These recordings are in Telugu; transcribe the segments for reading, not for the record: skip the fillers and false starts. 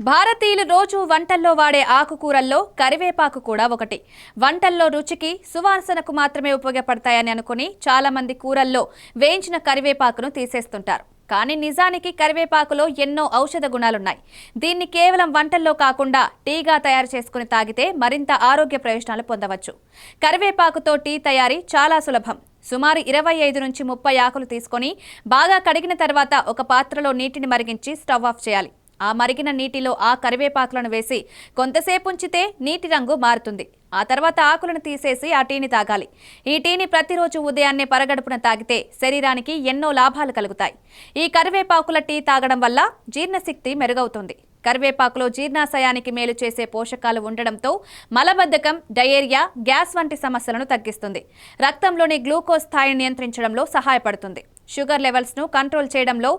భారతీయులు రోజు వంటల్లో వాడే ఆకుకూరల్లో కరివేపాకు కూడా ఒకటి. వంటల్లో రుచికి, సువాసనకు మాత్రమే ఉపయోగపడతాయని అనుకుని చాలా మంది కూరల్లో వేయించిన కరివేపాకును తీసేస్తుంటారు. కానీ నిజానికి కరివేపాకులో ఎన్నో ఔషధ గుణాలున్నాయి. దీన్ని కేవలం వంటల్లో కాకుండా టీగా తయారు చేసుకుని తాగితే మరింత ఆరోగ్య ప్రయోజనాలు పొందవచ్చు. కరివేపాకుతో టీ తయారీ చాలా సులభం. సుమారు 25 నుంచి 30 ఆకులు తీసుకొని బాగా కడిగిన తర్వాత ఒక పాత్రలో నీటిని మరిగించి స్టవ్ ఆఫ్ చేయాలి. ఆ మరిగిన నీటిలో ఆ కరివేపాకులను వేసి కొంతసేపు ఉంచితే నీటి రంగు మారుతుంది. ఆ తర్వాత ఆకులను తీసేసి ఆ టీని తాగాలి. ఈ టీని ప్రతిరోజు ఉదయాన్నే పరగడుపున తాగితే శరీరానికి ఎన్నో లాభాలు కలుగుతాయి. ఈ కరివేపాకుల టీ తాగడం వల్ల జీర్ణశక్తి మెరుగవుతుంది. కరివేపాకులో జీర్ణాశయానికి మేలు చేసే పోషకాలు ఉండడంతో మలబద్ధకం, డయేరియా, గ్యాస్ వంటి సమస్యలను తగ్గిస్తుంది. రక్తంలోని గ్లూకోజ్ స్థాయిని నియంత్రించడంలో సహాయపడుతుంది. షుగర్ లెవెల్స్ ను కంట్రోల్ చేయడంలో,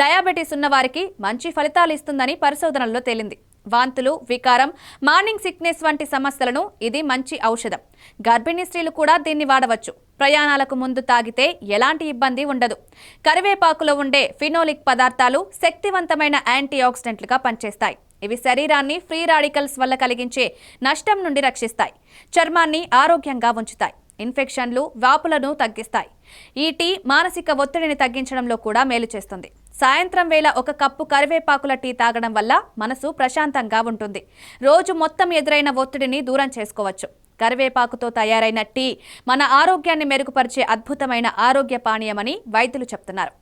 డయాబెటీస్ ఉన్నవారికి మంచి ఫలితాలు ఇస్తుందని పరిశోధనల్లో తేలింది. వాంతులు, వికారం, మార్నింగ్ సిక్నెస్ వంటి సమస్యలను ఇది మంచి ఔషధం. గర్భిణీ స్త్రీలు కూడా దీన్ని వాడవచ్చు. ప్రయాణాలకు ముందు తాగితే ఎలాంటి ఇబ్బంది ఉండదు. కరివేపాకులో ఉండే ఫినోలిక్ పదార్థాలు శక్తివంతమైన యాంటీ ఆక్సిడెంట్లుగా పనిచేస్తాయి. ఇవి శరీరాన్ని ఫ్రీ రాడికల్స్ వల్ల కలిగించే నష్టం నుండి రక్షిస్తాయి. చర్మాన్ని ఆరోగ్యంగా ఉంచుతాయి. ఇన్ఫెక్షన్లు, వాపులను తగ్గిస్తాయి. ఈ టీ మానసిక ఒత్తిడిని తగ్గించడంలో కూడా మేలు చేస్తుంది. సాయంత్రం వేళ ఒక కప్పు కరివేపాకుల టీ తాగడం వల్ల మనసు ప్రశాంతంగా ఉంటుంది. రోజు మొత్తం ఎదురైన ఒత్తిడిని దూరం చేసుకోవచ్చు. కరివేపాకుతో తయారైన టీ మన ఆరోగ్యాన్ని మెరుగుపరిచే అద్భుతమైన ఆరోగ్య పానీయమని వైద్యులు చెప్తున్నారు.